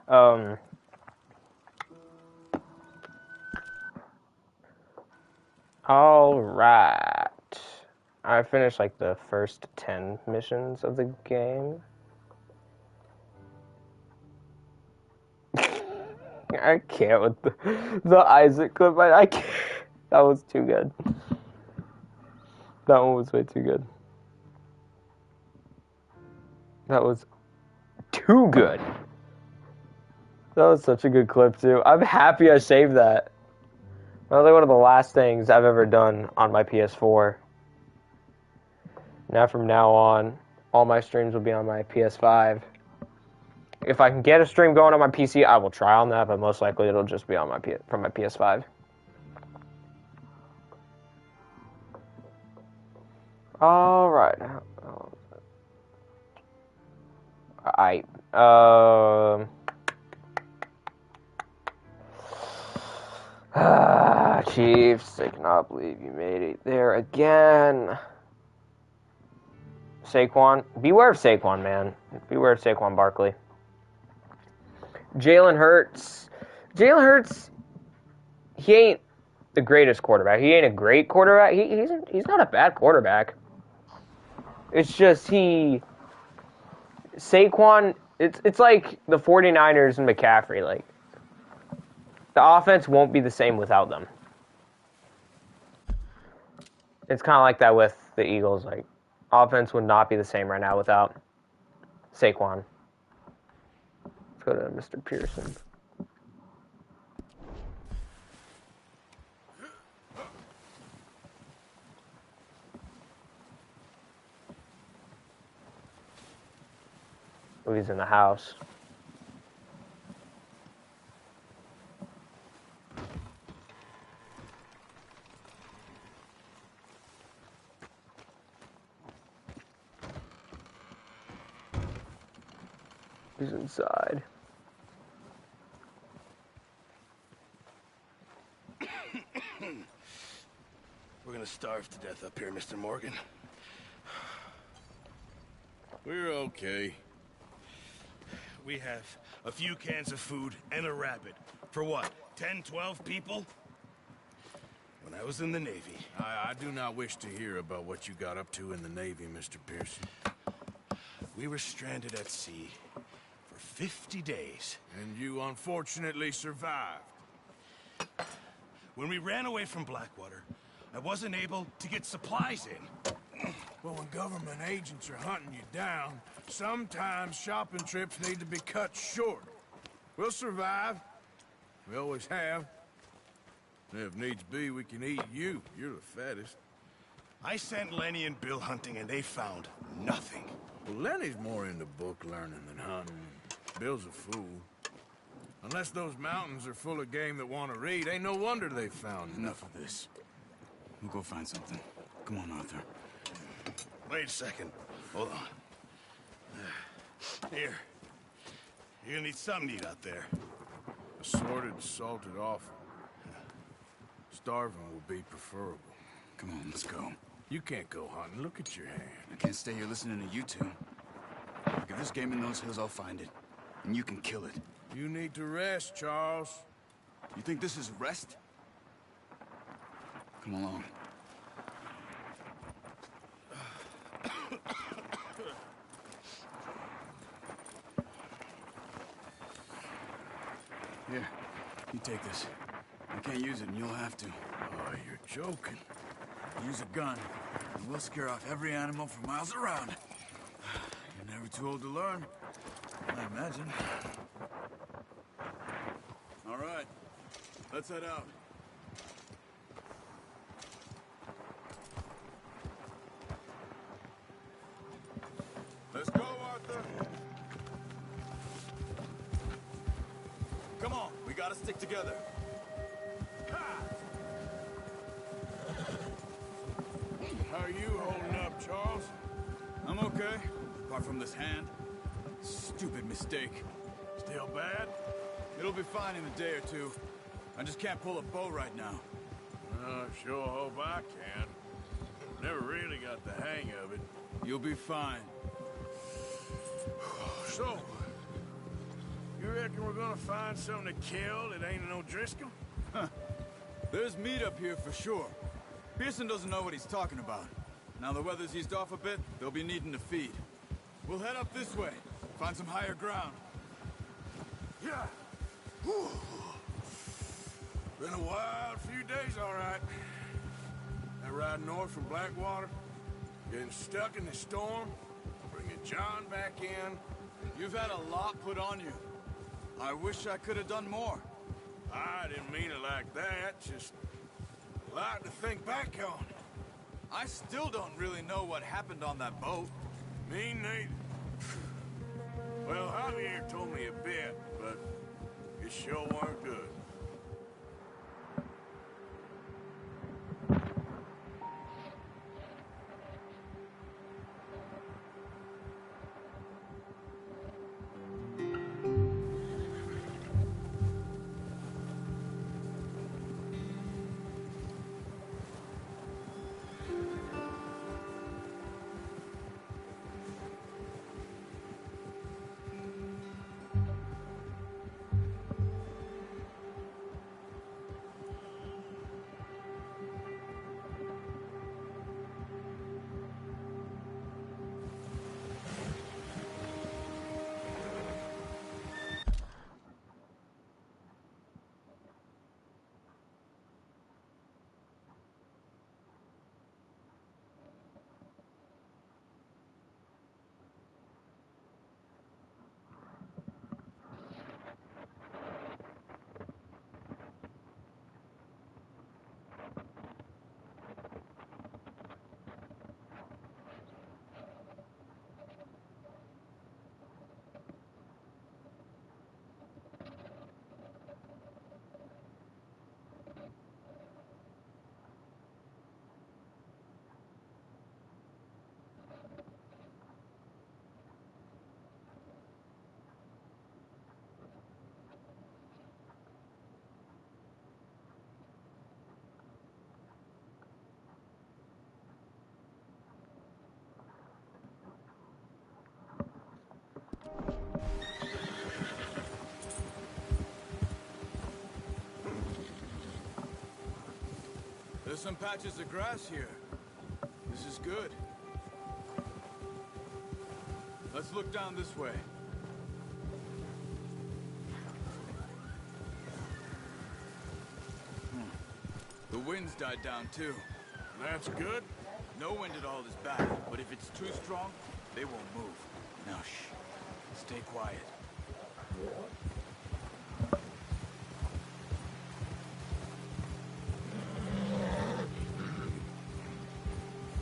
Um. All right. I finished like the first 10 missions of the game. I can't with the Isaac clip. I can't. That was too good. That one was way too good. That was too good. That was such a good clip too. I'm happy I saved that. That was like one of the last things I've ever done on my PS4. Now from now on, all my streams will be on my PS5. If I can get a stream going on my PC, I will try on that, but most likely it'll just be on my from my PS5. All right. Chiefs, I cannot believe you made it there again. Saquon, beware of Saquon, man. Beware of Saquon Barkley. Jalen Hurts, he ain't the greatest quarterback. He ain't a great quarterback. He's not a bad quarterback. It's just Saquon, it's like the 49ers and McCaffrey. Like, the offense won't be the same without them. It's kind of like that with the Eagles. Like, offense would not be the same right now without Saquon. Let's go to Mr. Pearson. Oh, he's in the house. He's inside. We're gonna starve to death up here, Mr. Morgan. We're okay. We have a few cans of food and a rabbit. For what, 10, 12 people? When I was in the Navy... I do not wish to hear about what you got up to in the Navy, Mr. Pearson. We were stranded at sea for 50 days. And you unfortunately survived. When we ran away from Blackwater, I wasn't able to get supplies in. Well, when government agents are hunting you down, sometimes shopping trips need to be cut short. We'll survive. We always have. And if needs be, we can eat you. You're the fattest. I sent Lenny and Bill hunting, and they found nothing. Well, Lenny's more into book learning than hunting. Bill's a fool. Unless those mountains are full of game that want to read, ain't no wonder they found Enough of this. We'll go find something. Come on, Arthur. Wait a second. Hold on. Here. You're gonna need something to eat out there. Assorted, salted offal. Starving will be preferable. Come on, let's go. You can't go hunting. Look at your hand. I can't stay here listening to you two. Look, if there's game in those hills, I'll find it. And you can kill it. You need to rest, Charles. You think this is rest? Come along. Here, you take this. I can't use it, and you'll have to. Oh, you're joking. Use a gun, and we'll scare off every animal for miles around. You're never too old to learn, I imagine. All right, let's head out. Let's go, Arthur. Come on, we gotta stick together. How are you holding up, Charles? I'm okay, apart from this hand. Stupid mistake. Still bad? It'll be fine in a day or two. I just can't pull a bow right now. Sure hope I can. Never really got the hang of it. You'll be fine. So, you're You reckon we're gonna find something to kill that ain't no Driscoll? There's meat up here for sure. Pearson doesn't know what he's talking about. Now the weather's eased off a bit, they'll be needing to feed. We'll head up this way, find some higher ground. Yeah. Whew. Been a wild few days, all right. That ride north from Blackwater, getting stuck in the storm, bringing John back in. You've had a lot put on you. I wish I could have done more. I didn't mean it like that, just a lot to think back on. I still don't really know what happened on that boat. Me neither. Well, Javier told me a bit, but it sure weren't good. There's some patches of grass here. This is good. Let's look down this way. The wind's died down too. That's good. No wind at all is bad, but if it's too strong, they won't move. Now shh. Stay quiet.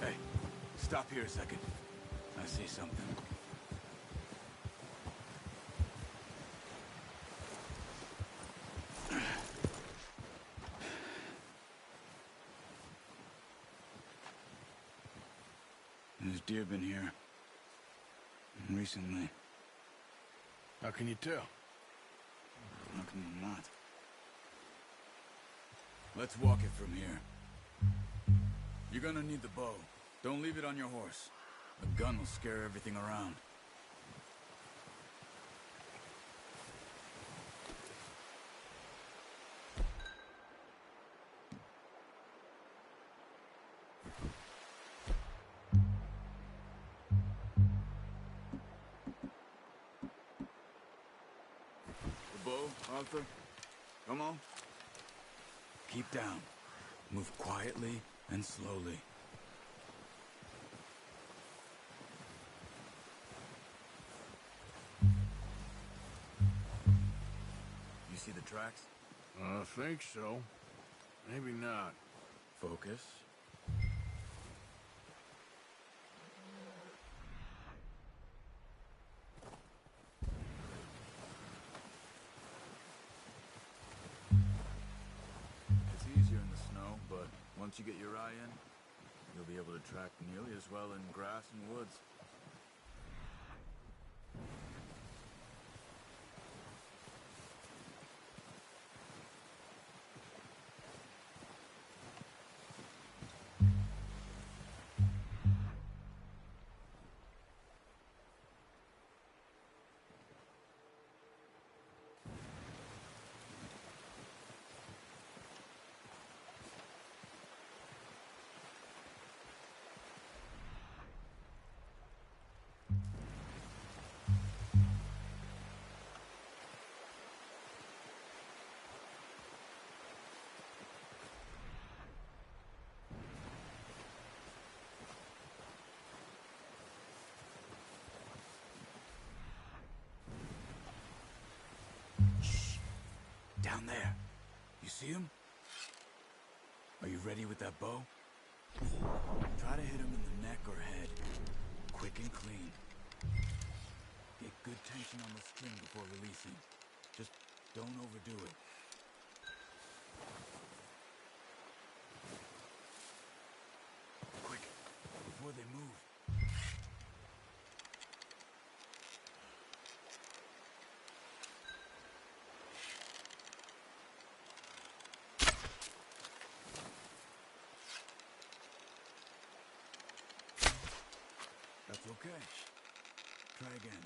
Hey, stop here a second. I see something. There's deer been here. Recently. How can you tell? How can you not? Let's walk it from here. You're gonna need the bow. Don't leave it on your horse. A gun will scare everything around. The bow, Arthur. Come on. Keep down. Move quietly and slowly. You see the tracks? I think so. Maybe not. Focus. It's easier in the snow, but once you get your eye in, you'll be able to track nearly as well in grass and woods. Down there. You see him? Are you ready with that bow? Try to hit him in the neck or head. Quick and clean. Get good tension on the string before releasing. Just don't overdo it. Quick, before they move. That's okay. Try again.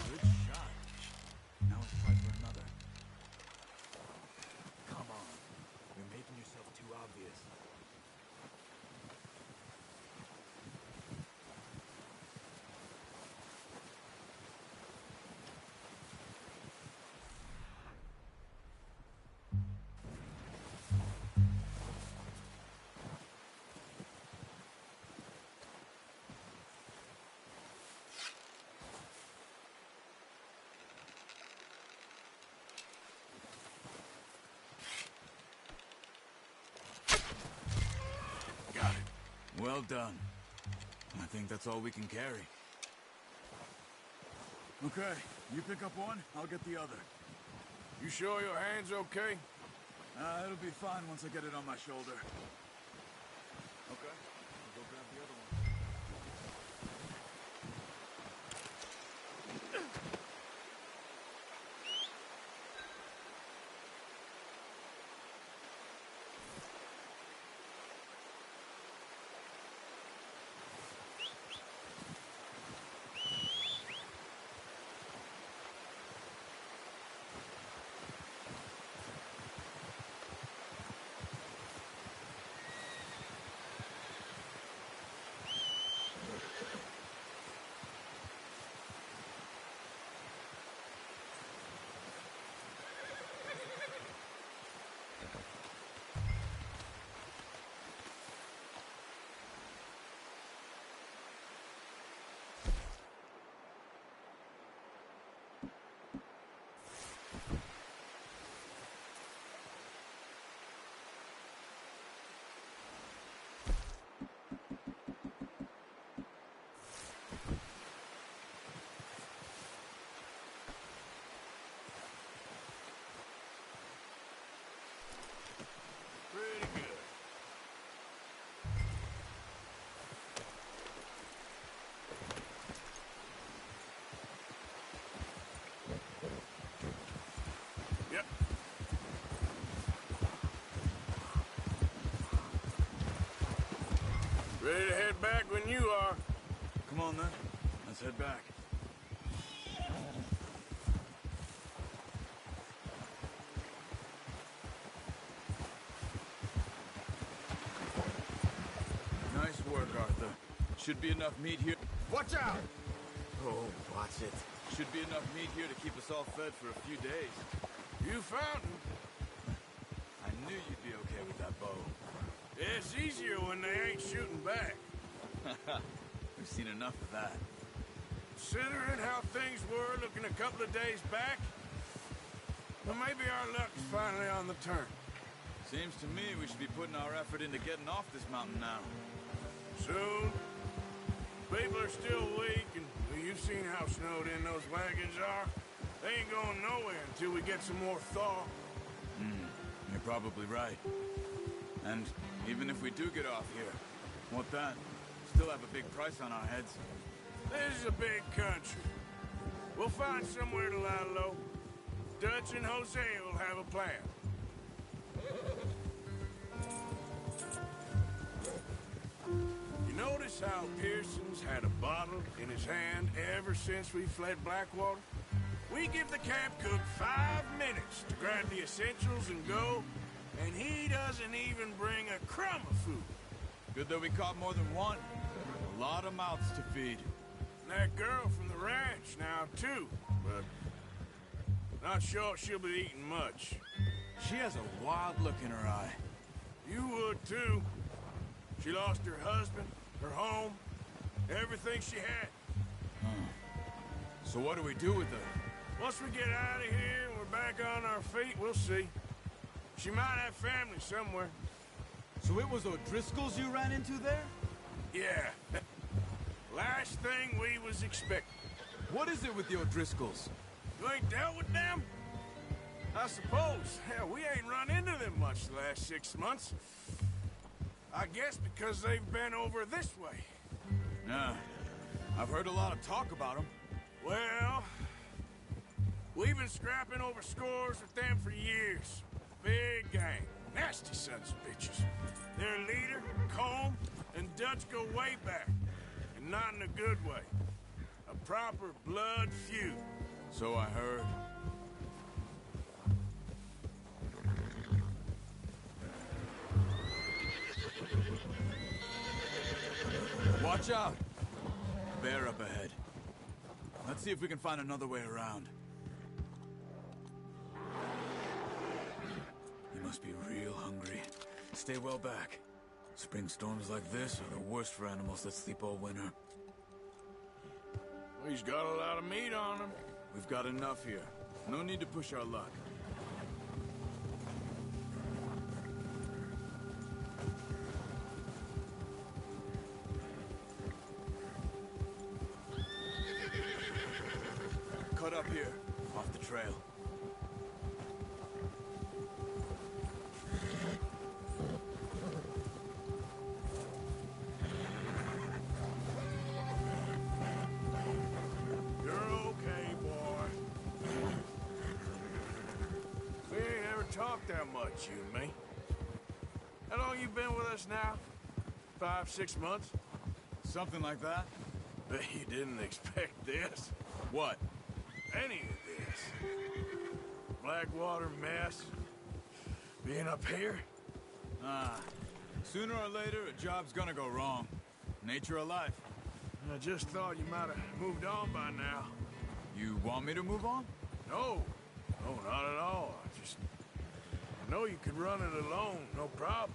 Good shot. Now it's time for another. Come on. You're making yourself too obvious. Got it. Well done. I think that's all we can carry. Okay, you pick up one, I'll get the other. You sure your hand's okay? It'll be fine once I get it on my shoulder. Okay, I'll go grab the other one. Pretty good. Yep. Ready to head back when you are. Come on then, let's head back. Nice work, Arthur. Should be enough meat here. Watch out! Oh, watch it. Should be enough meat here to keep us all fed for a few days. You found him. I knew you'd be okay with that bow. It's easier when they ain't shooting back. We've seen enough of that. Considering how things were looking a couple of days back, well, maybe our luck's finally on the turn. Seems to me we should be putting our effort into getting off this mountain now. Soon. People are still weak, and well, you've seen how snowed in those wagons are. They ain't going nowhere until we get some more thaw. You're probably right. And even if we do get off here, what then? Still have a big price on our heads. This is a big country. We'll find somewhere to lie low. Dutch and Hosea will have a plan. You notice how Pearson's had a bottle in his hand ever since we fled Blackwater? We give the camp cook 5 minutes to grab the essentials and go, and he doesn't even bring a crumb of food. Good that we caught more than one. A lot of mouths to feed. And that girl from the ranch now, too, but not sure she'll be eating much. She has a wild look in her eye. You would, too. She lost her husband, her home, everything she had. So what do we do with her? Once we get out of here and we're back on our feet, we'll see. She might have family somewhere. So it was O'Driscoll's you ran into there? Yeah. Last thing we was expecting. What is it with the O'Driscolls? You ain't dealt with them? I suppose. Hell, we ain't run into them much the last 6 months. I guess because they've been over this way. Nah. I've heard a lot of talk about them. Well, we've been scrapping over scores with them for years. Big gang. Nasty sons of bitches. Their leader, Colm, and Dutch go way back. And not in a good way. A proper blood feud. So I heard. Watch out! Bear up ahead. Let's see if we can find another way around. You must be real hungry. Stay well back. Spring storms like this are the worst for animals that sleep all winter. He's got a lot of meat on him. We've got enough here. No need to push our luck. Cut up here, off the trail. You're okay, boy. We ain't ever talked that much, you and me. How long you been with us now? 5, 6 months? Something like that? Bet you didn't expect this. What? Any of this. Blackwater mess. Being up here. Sooner or later, a job's gonna go wrong. Nature of life. I just thought you might have moved on by now. You want me to move on? No. No, not at all. I know you could run it alone, no problem.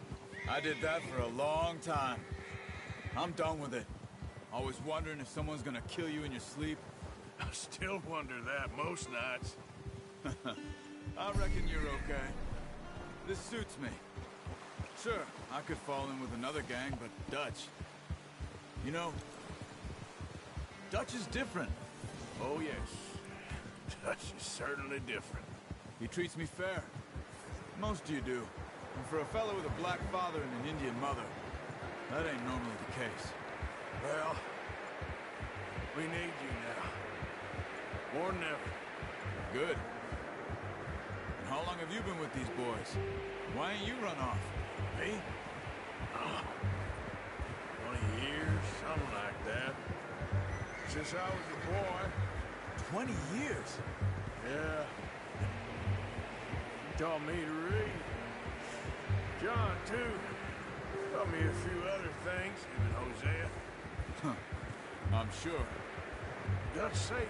I did that for a long time. I'm done with it. Always wondering if someone's gonna kill you in your sleep. I still wonder that most nights. I reckon you're okay. This suits me. Sure, I could fall in with another gang, but Dutch... You know, Dutch is different. Oh, yes. Dutch is certainly different. He treats me fair. Most of you do. And for a fellow with a black father and an Indian mother, that ain't normally the case. Well, we need you now. More than ever. Good. And how long have you been with these boys? Why ain't you run off? Me? 20 years, something like that. Since I was a boy. 20 years? Yeah. He taught me to read. John, too. Taught me a few other things, him and Hosea. I'm sure. Dutch saved me.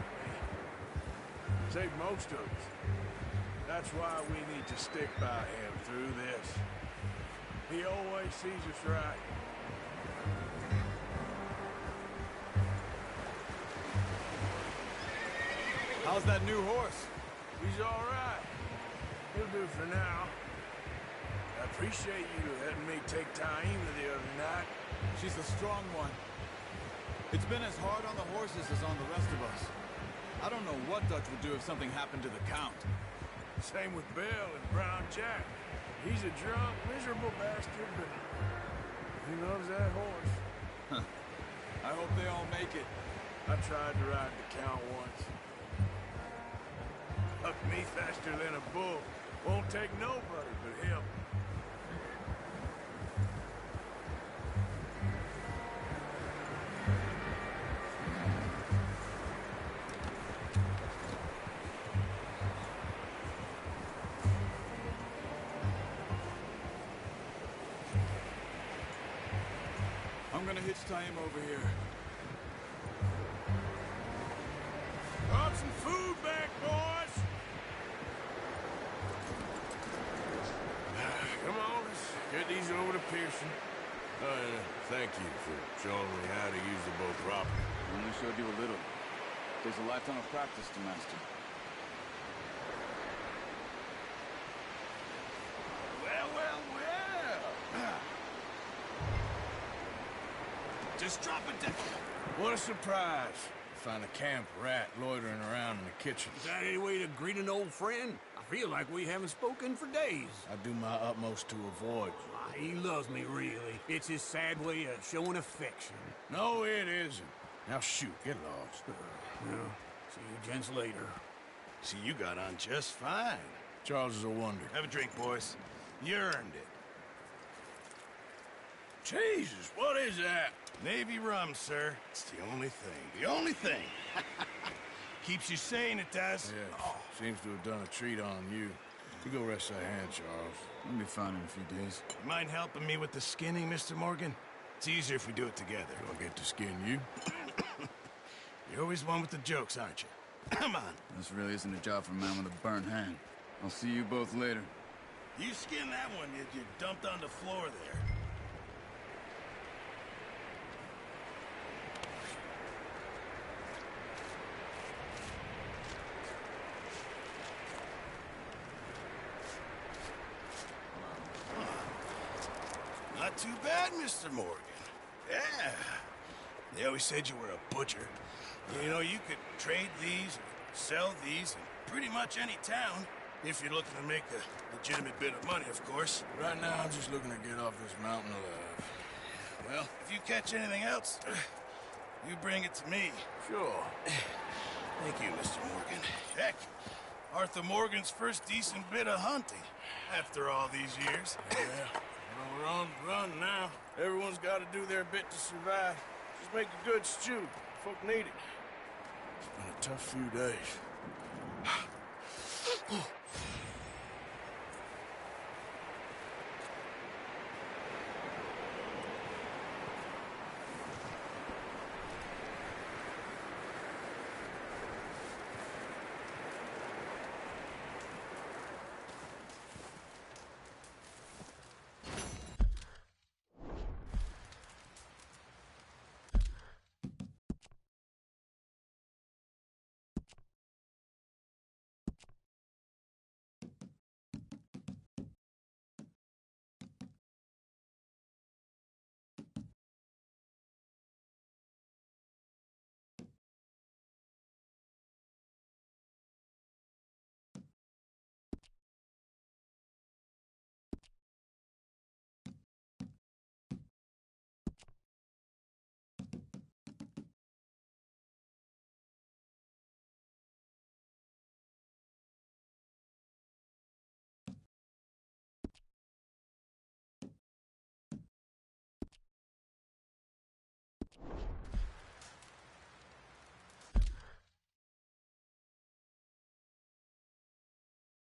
Saved most of us. That's why we need to stick by him through this. He always sees us right. How's that new horse? He's all right. He'll do for now. I appreciate you letting me take Taima the other night. She's a strong one. It's been as hard on the horses as on the rest of us. I don't know what Dutch would do if something happened to the Count. Same with Bill and Brown Jack. He's a drunk, miserable bastard, but he loves that horse. hope they all make it. I tried to ride the count once. Up me faster than a bull. Won't take nobody but him. I'm gonna hitch tie him over here. Brought some food back, boys! Come on, let's get these over to Pearson. Thank you for showing me how to use the boat properly. I only showed you a little. There's a lifetime of practice to master. Well, well, well! Just drop it down. What a surprise. Find a camp rat loitering around in the kitchen. Is that any way to greet an old friend? I feel like we haven't spoken for days. I do my utmost to avoid you. He loves me, really. It's his sad way of showing affection. No, it isn't. Now shoot, get lost. Well, see you gents later. See, you got on just fine. Charles is a wonder. Have a drink, boys. You earned it. Jesus, what is that? Navy rum, sir. It's the only thing. The only thing. Keeps you sane, it does. Yeah, seems to have done a treat on you. You go rest that hand, Charles. I'll be fine in a few days. You mind helping me with the skinning, Mr. Morgan? It's easier if we do it together. Do I get to skin you? You're always one with the jokes, aren't you? Come on. This really isn't a job for a man with a burnt hand. I'll see you both later. You skin that one you dumped on the floor there. Not too bad, Mr. Morgan. Yeah. They always said you were a butcher. You know, you could trade these, sell these in pretty much any town, if you're looking to make a legitimate bit of money, of course. Right now, I'm just looking to get off this mountain alive. Well, if you catch anything else, you bring it to me. Sure. Thank you, Mr. Morgan. Heck, Arthur Morgan's first decent bit of hunting, after all these years. Yeah. Well, we're on the run now. Everyone's got to do their bit to survive. Just make a good stew. Folk need it. It's been a tough few days.